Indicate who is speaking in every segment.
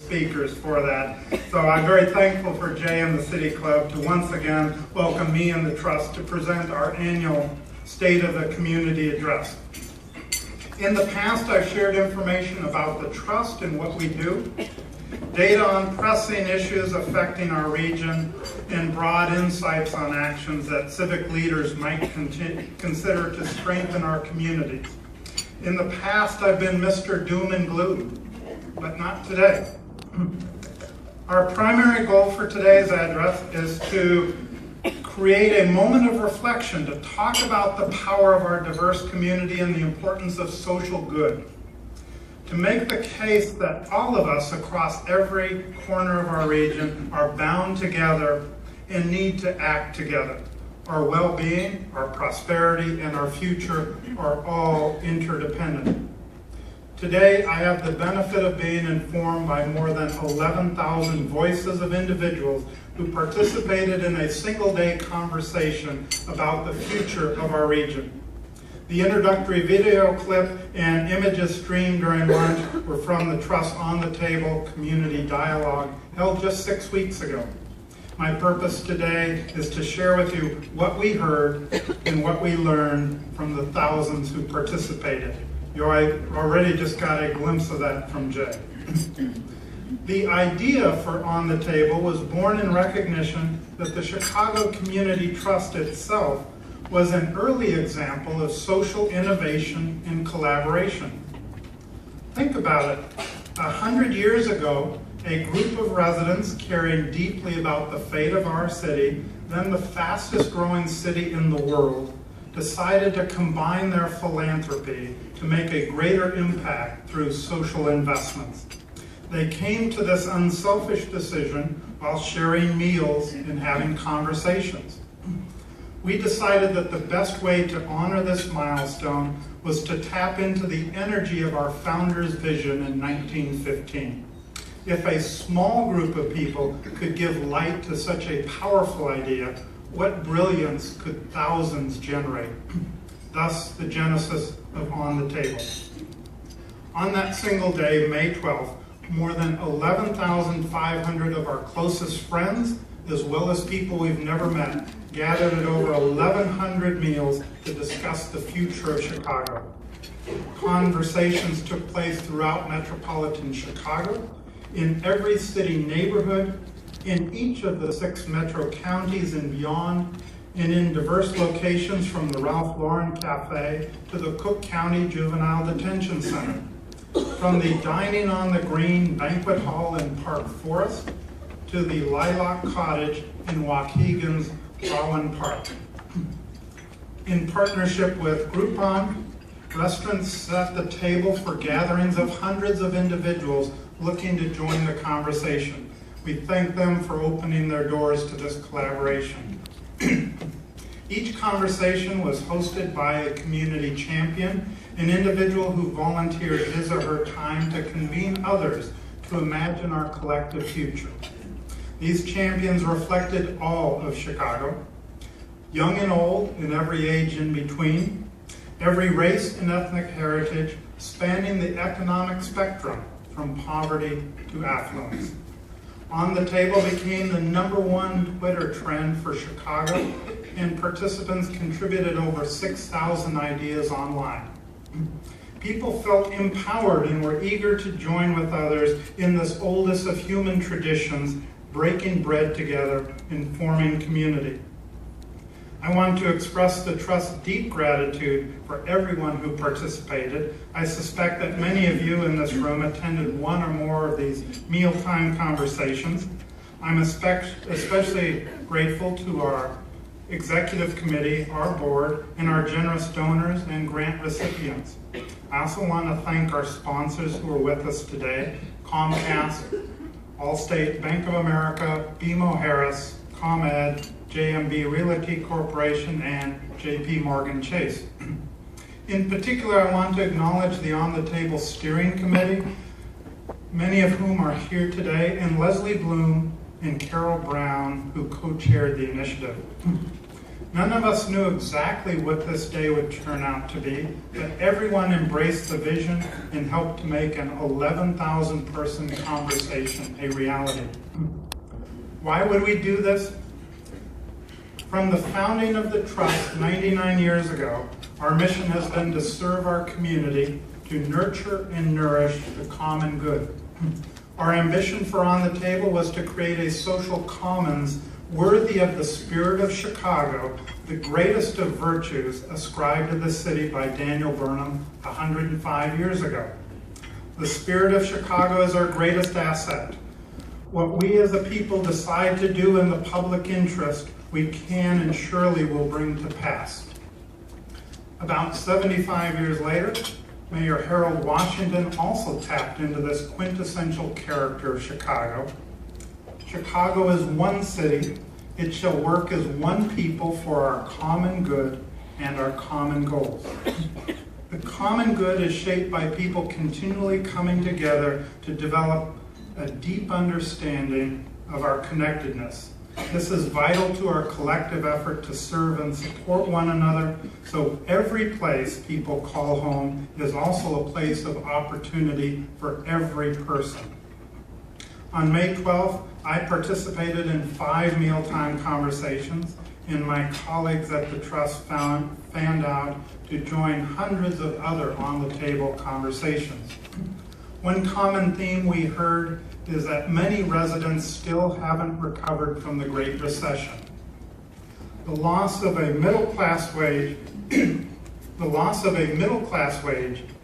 Speaker 1: speakers for that. So I'm very thankful for Jay and the City Club to once again welcome me and the Trust to present our annual State of the Community Address. In the past, I've shared information about the Trust and what we do, data on pressing issues affecting our region, and broad insights on actions that civic leaders might consider to strengthen our communities. In the past, I've been Mr. Doom and Gloom, but not today. Our primary goal for today's address is to create a moment of reflection to talk about the power of our diverse community and the importance of social good. To make the case that all of us across every corner of our region are bound together and need to act together. Our well-being, our prosperity, and our future are all interdependent. Today, I have the benefit of being informed by more than 11,000 voices of individuals who participated in a single-day conversation about the future of our region. The introductory video clip and images streamed during lunch were from the Trust on the Table community dialogue held just 6 weeks ago. My purpose today is to share with you what we heard and what we learned from the thousands who participated. You already just got a glimpse of that from Jay. The idea for On the Table was born in recognition that the Chicago Community Trust itself was an early example of social innovation and collaboration. Think about it. 100 years ago, a group of residents caring deeply about the fate of our city, then the fastest growing city in the world, decided to combine their philanthropy to make a greater impact through social investments. They came to this unselfish decision while sharing meals and having conversations. We decided that the best way to honor this milestone was to tap into the energy of our founder's vision in 1915. If a small group of people could give light to such a powerful idea, what brilliance could thousands generate? Thus, the genesis of On the Table. On that single day, May 12th, more than 11,500 of our closest friends, as well as people we've never met, gathered at over 1,100 meals to discuss the future of Chicago. Conversations took place throughout metropolitan Chicago, in every city neighborhood, in each of the 6 metro counties and beyond, and in diverse locations from the Ralph Lauren Cafe to the Cook County Juvenile Detention Center, from the Dining on the Green Banquet Hall in Park Forest to the Lilac Cottage in Waukegan's Rowan Park. In partnership with Groupon, restaurants set the table for gatherings of hundreds of individuals looking to join the conversation. We thank them for opening their doors to this collaboration. Each conversation was hosted by a community champion, an individual who volunteered his or her time to convene others to imagine our collective future. These champions reflected all of Chicago, young and old, in every age in between, every race and ethnic heritage, spanning the economic spectrum from poverty to affluence. On the Table became the #1 Twitter trend for Chicago, and participants contributed over 6,000 ideas online. People felt empowered and were eager to join with others in this oldest of human traditions, breaking bread together and forming community. I want to express the Trust's deep gratitude for everyone who participated. I suspect that many of you in this room attended one or more of these mealtime conversations. I'm especially grateful to our executive committee, our board, and our generous donors and grant recipients. I also want to thank our sponsors who are with us today: Comcast, Allstate, Bank of America, BMO Harris, ComEd, JMB Realty Corporation, and JP Morgan Chase. In particular, I want to acknowledge the On the Table Steering Committee, many of whom are here today, and Leslie Bloom and Carol Brown, who co-chaired the initiative. None of us knew exactly what this day would turn out to be, but everyone embraced the vision and helped to make an 11,000 person conversation a reality. Why would we do this? From the founding of the Trust 99 years ago, our mission has been to serve our community, to nurture and nourish the common good. Our ambition for On the Table was to create a social commons worthy of the spirit of Chicago, the greatest of virtues ascribed to the city by Daniel Burnham 105 years ago. The spirit of Chicago is our greatest asset. What we as a people decide to do in the public interest, we can and surely will bring to pass. About 75 years later, Mayor Harold Washington also tapped into this quintessential character of Chicago. Chicago is one city. It shall work as one people for our common good and our common goals. The common good is shaped by people continually coming together to develop a deep understanding of our connectedness. This is vital to our collective effort to serve and support one another, so every place people call home is also a place of opportunity for every person. On May 12th, I participated in 5 mealtime conversations, and my colleagues at the Trust fanned out to join hundreds of other on-the-table conversations. One common theme we heard is that many residents still haven't recovered from the Great Recession. The loss of a middle-class wage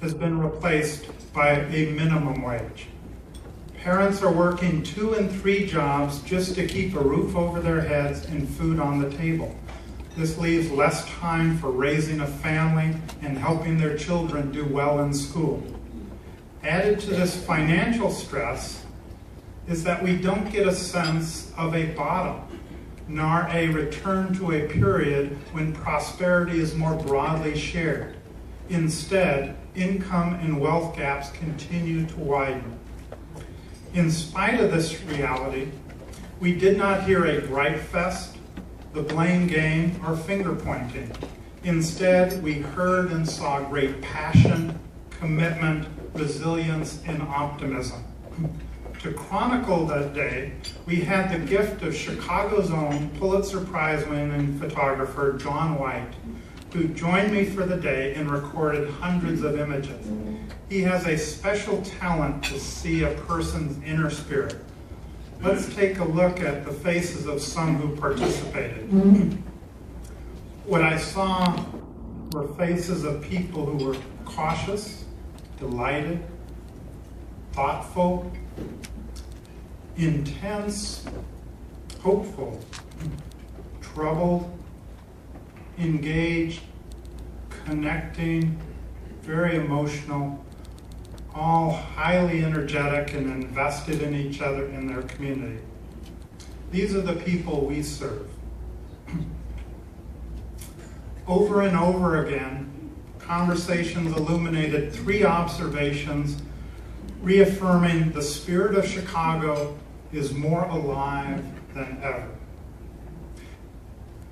Speaker 1: has been replaced by a minimum wage. Parents are working 2 and 3 jobs just to keep a roof over their heads and food on the table. This leaves less time for raising a family and helping their children do well in school. Added to this financial stress is that we don't get a sense of a bottom, nor a return to a period when prosperity is more broadly shared. Instead, income and wealth gaps continue to widen. In spite of this reality, we did not hear a gripe fest, the blame game, or finger pointing. Instead, we heard and saw great passion, commitment, resilience, and optimism. To chronicle that day, we had the gift of Chicago's own Pulitzer Prize-winning photographer, John White, who joined me for the day and recorded hundreds of images. He has a special talent to see a person's inner spirit. Let's take a look at the faces of some who participated. What I saw were faces of people who were cautious, delighted, thoughtful, intense, hopeful, troubled, engaged, connecting, very emotional, all highly energetic and invested in each other in their community. These are the people we serve. Over and over again, conversations illuminated 3 observations reaffirming the spirit of Chicago is more alive than ever.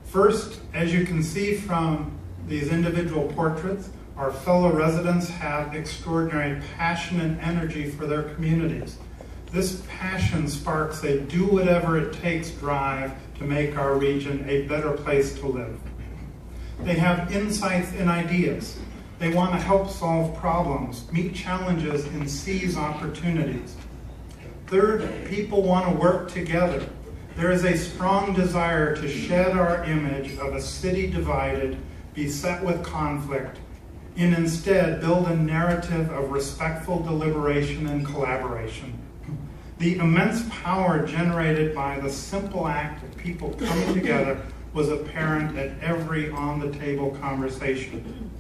Speaker 1: First, as you can see from these individual portraits, our fellow residents have extraordinary passion and energy for their communities. This passion sparks a do-whatever-it-takes drive to make our region a better place to live. They have insights and ideas. They want to help solve problems, meet challenges, and seize opportunities. Third, people want to work together. There is a strong desire to shed our image of a city divided, beset with conflict, and instead build a narrative of respectful deliberation and collaboration. The immense power generated by the simple act of people coming together was apparent at every on-the-table conversation.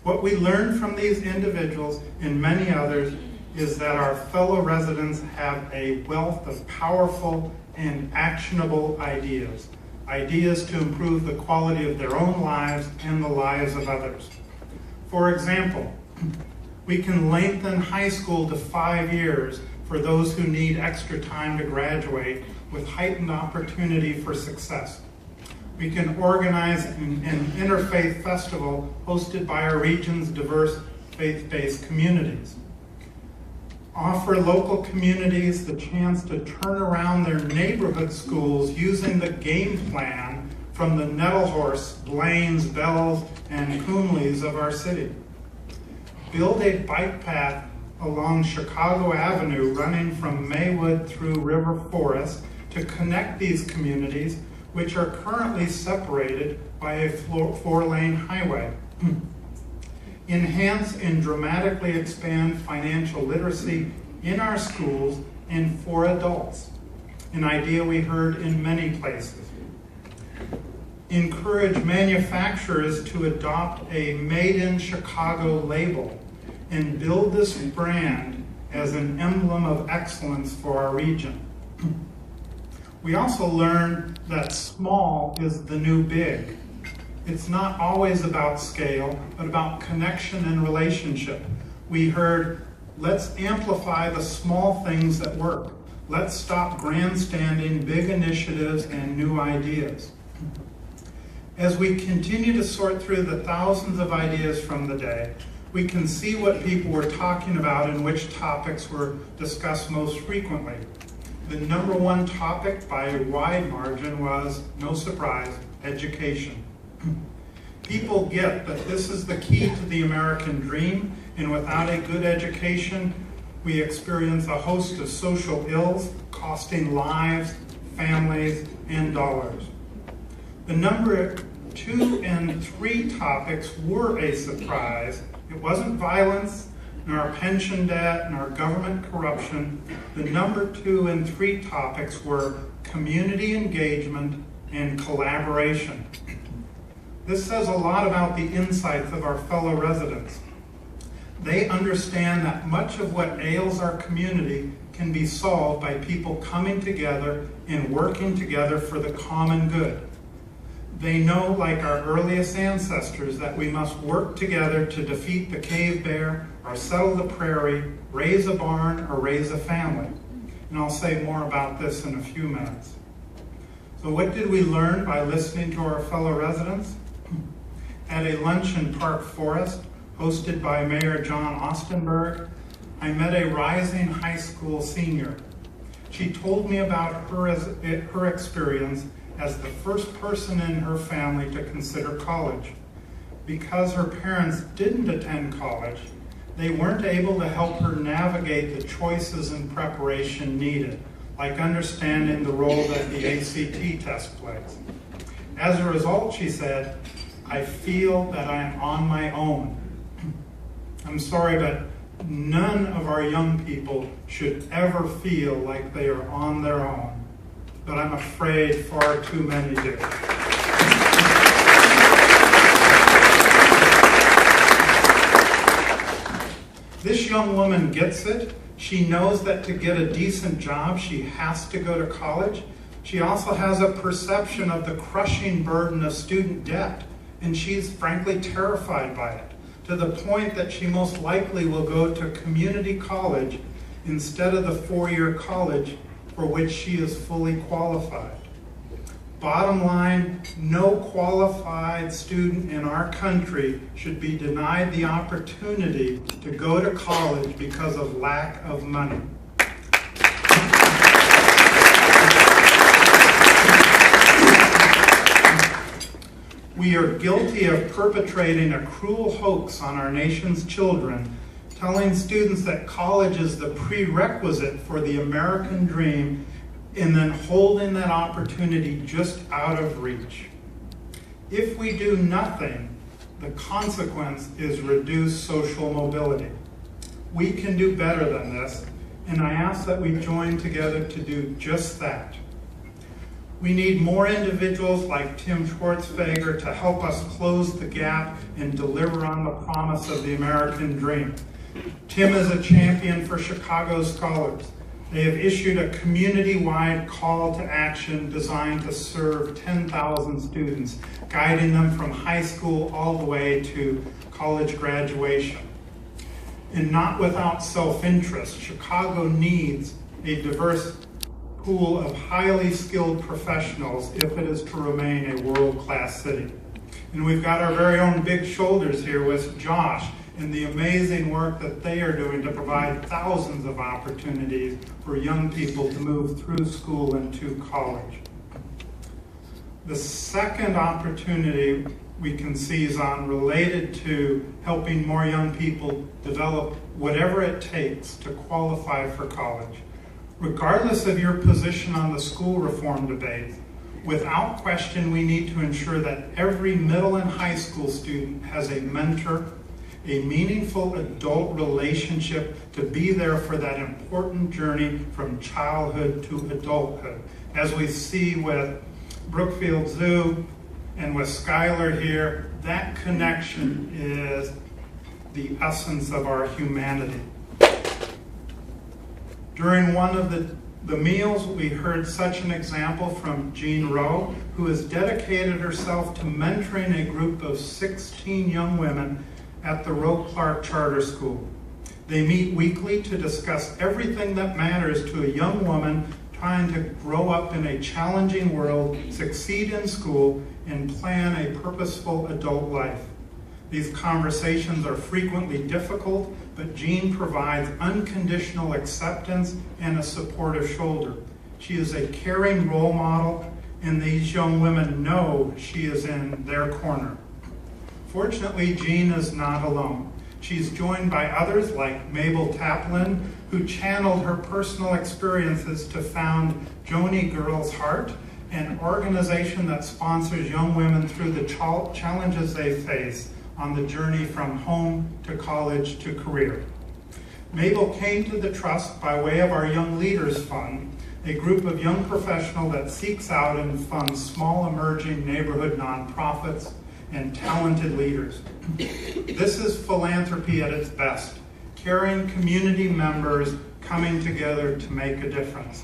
Speaker 1: What we learned from these individuals and many others is that our fellow residents have a wealth of powerful and actionable ideas, ideas to improve the quality of their own lives and the lives of others. For example, we can lengthen high school to 5 years for those who need extra time to graduate with heightened opportunity for success. We can organize an interfaith festival hosted by our region's diverse faith-based communities. Offer local communities the chance to turn around their neighborhood schools using the game plan from the Nettlehorse, Blaines, Bells, and Coonleys of our city. Build a bike path along Chicago Avenue running from Maywood through River Forest to connect these communities, which are currently separated by a 4-lane highway. Enhance and dramatically expand financial literacy in our schools and for adults, an idea we heard in many places. Encourage manufacturers to adopt a Made in Chicago label and build this brand as an emblem of excellence for our region. We also learned that small is the new big. It's not always about scale, but about connection and relationship. We heard, let's amplify the small things that work. Let's stop grandstanding big initiatives and new ideas. As we continue to sort through the thousands of ideas from the day, we can see what people were talking about and which topics were discussed most frequently. The number one topic by a wide margin was, no surprise, education. People get that this is the key to the American dream, and without a good education, we experience a host of social ills costing lives, families, and dollars. The number 2 and 3 topics were a surprise. It wasn't violence, nor pension debt, nor government corruption. The number 2 and 3 topics were community engagement and collaboration. This says a lot about the insights of our fellow residents. They understand that much of what ails our community can be solved by people coming together and working together for the common good. They know, like our earliest ancestors, that we must work together to defeat the cave bear, or settle the prairie, raise a barn, or raise a family. And I'll say more about this in a few minutes. So what did we learn by listening to our fellow residents? At a lunch in Park Forest, hosted by Mayor John Ostenberg, I met a rising high school senior. She told me about her experience as the first person in her family to consider college. Because her parents didn't attend college, they weren't able to help her navigate the choices and preparation needed, like understanding the role that the ACT test plays. As a result, she said, I feel that I am on my own. I'm sorry, but none of our young people should ever feel like they are on their own. But I'm afraid far too many do. This young woman gets it. She knows that to get a decent job, she has to go to college. She also has a perception of the crushing burden of student debt, and she's frankly terrified by it, to the point that she most likely will go to community college instead of the 4-year college for which she is fully qualified. Bottom line, no qualified student in our country should be denied the opportunity to go to college because of lack of money. We are guilty of perpetrating a cruel hoax on our nation's children, telling students that college is the prerequisite for the American dream, and then holding that opportunity just out of reach. If we do nothing, the consequence is reduced social mobility. We can do better than this, and I ask that we join together to do just that. We need more individuals like Tim Schwartzfeger to help us close the gap and deliver on the promise of the American dream. Tim is a champion for Chicago scholars. They have issued a community-wide call to action designed to serve 10,000 students, guiding them from high school all the way to college graduation. And not without self-interest, Chicago needs a diverse pool of highly skilled professionals if it is to remain a world-class city. And we've got our very own big shoulders here with Josh and the amazing work that they are doing to provide thousands of opportunities for young people to move through school and to college. The second opportunity we can seize on related to helping more young people develop whatever it takes to qualify for college. Regardless of your position on the school reform debate, without question, we need to ensure that every middle and high school student has a mentor, a meaningful adult relationship to be there for that important journey from childhood to adulthood. As we see with Brookfield Zoo and with Skylar here, that connection is the essence of our humanity. During one of the meals, we heard such an example from Jean Rowe, who has dedicated herself to mentoring a group of 16 young women at the Roe Clark Charter School. They meet weekly to discuss everything that matters to a young woman trying to grow up in a challenging world, succeed in school, and plan a purposeful adult life. These conversations are frequently difficult, but Jean provides unconditional acceptance and a supportive shoulder. She is a caring role model, and these young women know she is in their corner. Fortunately, Jean is not alone. She's joined by others like Mabel Taplin, who channeled her personal experiences to found Joni Girls Heart, an organization that sponsors young women through the challenges they face on the journey from home to college to career. Mabel came to the Trust by way of our Young Leaders Fund, a group of young professionals that seeks out and funds small emerging neighborhood nonprofits and talented leaders. This is philanthropy at its best, caring community members coming together to make a difference.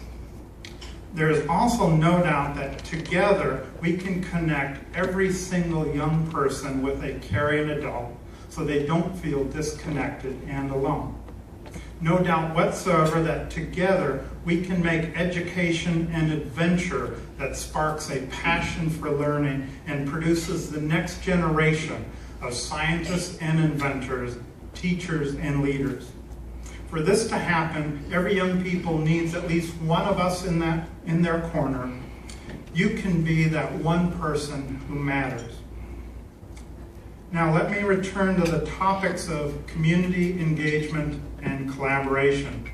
Speaker 1: There is also no doubt that together we can connect every single young person with a caring adult so they don't feel disconnected and alone. No doubt whatsoever that together we can make education an adventure that sparks a passion for learning and produces the next generation of scientists and inventors, teachers and leaders. For this to happen, every young people needs at least one of us in their corner. You can be that one person who matters. Now let me return to the topics of community engagement and collaboration.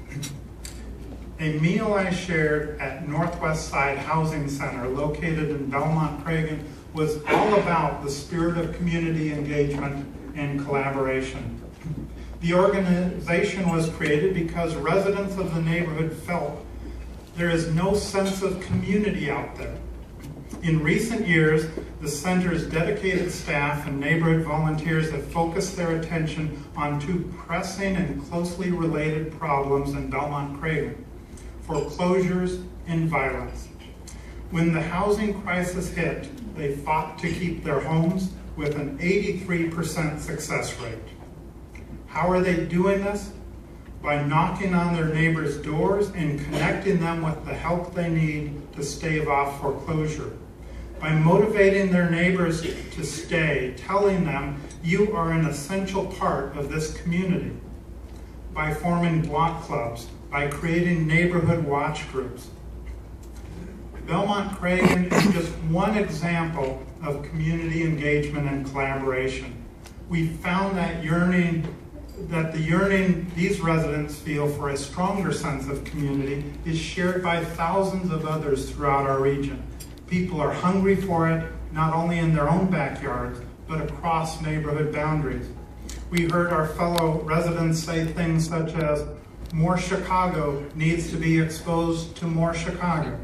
Speaker 1: A meal I shared at Northwest Side Housing Center, located in Belmont Cragen, was all about the spirit of community engagement and collaboration. The organization was created because residents of the neighborhood felt there is no sense of community out there. In recent years, the center's dedicated staff and neighborhood volunteers have focused their attention on two pressing and closely related problems in Belmont Cragen: foreclosures and violence. When the housing crisis hit, they fought to keep their homes with an 83% success rate. How are they doing this? By knocking on their neighbors' doors and connecting them with the help they need to stave off foreclosure. By motivating their neighbors to stay, telling them you are an essential part of this community. By forming block clubs, by creating neighborhood watch groups. Belmont Cragen is just one example of community engagement and collaboration. We found that the yearning these residents feel for a stronger sense of community is shared by thousands of others throughout our region. People are hungry for it, not only in their own backyards, but across neighborhood boundaries. We heard our fellow residents say things such as, more Chicago needs to be exposed to more Chicago.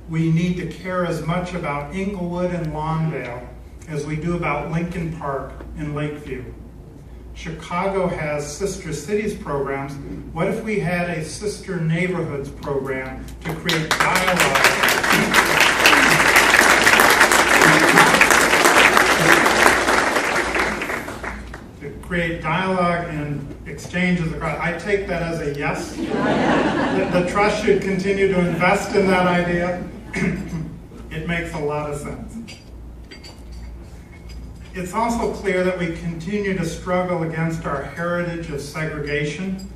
Speaker 1: We need to care as much about Inglewood and Lawndale as we do about Lincoln Park and Lakeview. Chicago has sister cities programs. What if we had a sister neighborhoods program to create dialogue? To create dialogue and exchanges across. I take that as a yes. The trust should continue to invest in that idea. It makes a lot of sense. It's also clear that we continue to struggle against our heritage of segregation,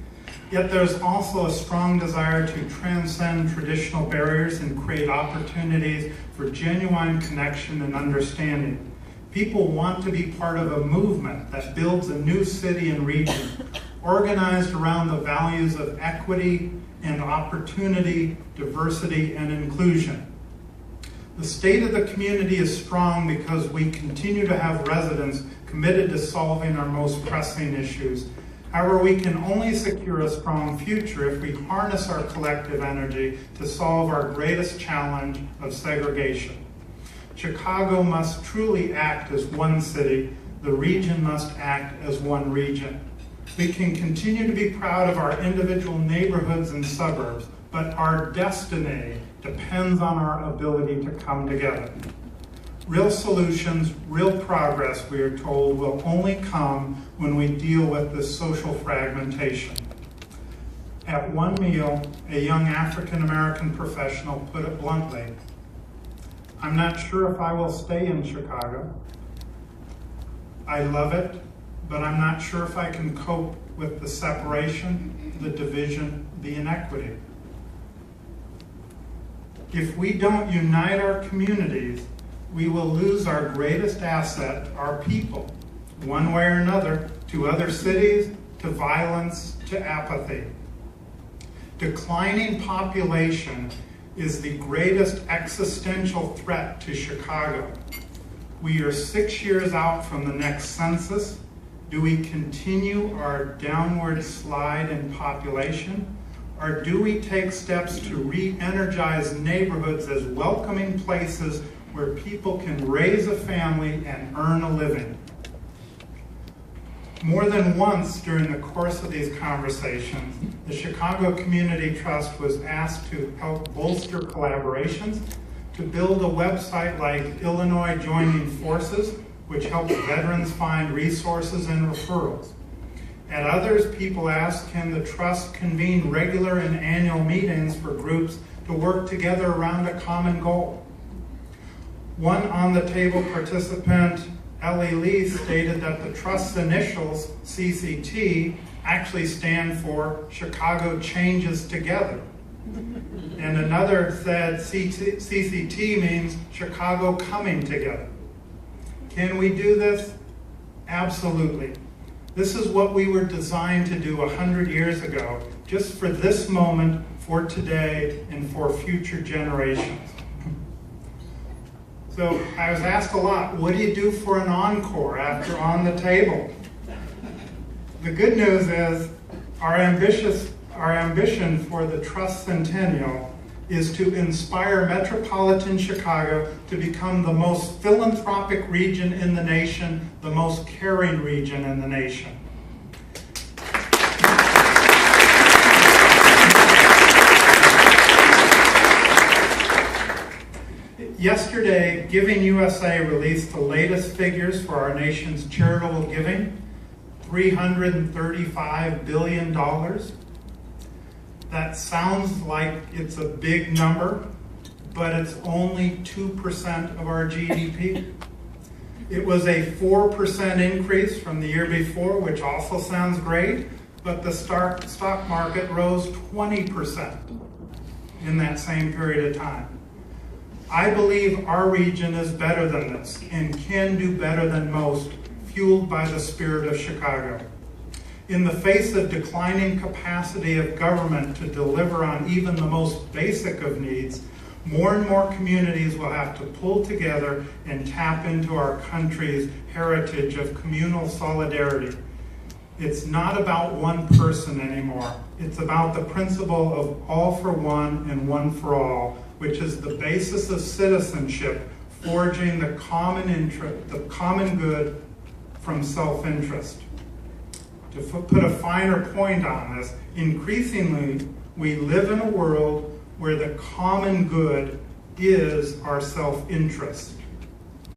Speaker 1: yet there's also a strong desire to transcend traditional barriers and create opportunities for genuine connection and understanding. People want to be part of a movement that builds a new city and region, organized around the values of equity and opportunity, diversity, and inclusion. The state of the community is strong because we continue to have residents committed to solving our most pressing issues. However, we can only secure a strong future if we harness our collective energy to solve our greatest challenge of segregation. Chicago must truly act as one city. The region must act as one region. We can continue to be proud of our individual neighborhoods and suburbs, but our destiny depends on our ability to come together. Real solutions, real progress, we are told, will only come when we deal with this social fragmentation. At one meal, a young African-American professional put it bluntly, "I'm not sure if I will stay in Chicago. I love it, but I'm not sure if I can cope with the separation, the division, the inequity." If we don't unite our communities, we will lose our greatest asset, our people, one way or another, to other cities, to violence, to apathy. Declining population is the greatest existential threat to Chicago. We are 6 years out from the next census. Do we continue our downward slide in population? Or do we take steps to re-energize neighborhoods as welcoming places where people can raise a family and earn a living? More than once during the course of these conversations, the Chicago Community Trust was asked to help bolster collaborations, to build a website like Illinois Joining Forces, which helps veterans find resources and referrals. At others, people asked, can the Trust convene regular and annual meetings for groups to work together around a common goal? One on-the-table participant, Ellie Lee, stated that the Trust's initials, CCT, actually stand for Chicago Changes Together. And another said CCT means Chicago Coming Together. Can we do this? Absolutely. This is what we were designed to do 100 years ago, just for this moment, for today, and for future generations. So I was asked a lot, what do you do for an encore after On the Table? The good news is our ambition for the Trust Centennial is to inspire metropolitan Chicago to become the most philanthropic region in the nation, the most caring region in the nation. Yesterday, Giving USA released the latest figures for our nation's charitable giving, $335 billion. That sounds like it's a big number, but it's only 2% of our GDP. It was a 4% increase from the year before, which also sounds great, but the stock market rose 20% in that same period of time. I believe our region is better than this and can do better than most, fueled by the spirit of Chicago. In the face of declining capacity of government to deliver on even the most basic of needs, more and more communities will have to pull together and tap into our country's heritage of communal solidarity. It's not about one person anymore. It's about the principle of all for one and one for all, which is the basis of citizenship, forging the common good from self-interest. To put a finer point on this, increasingly we live in a world where the common good is our self-interest.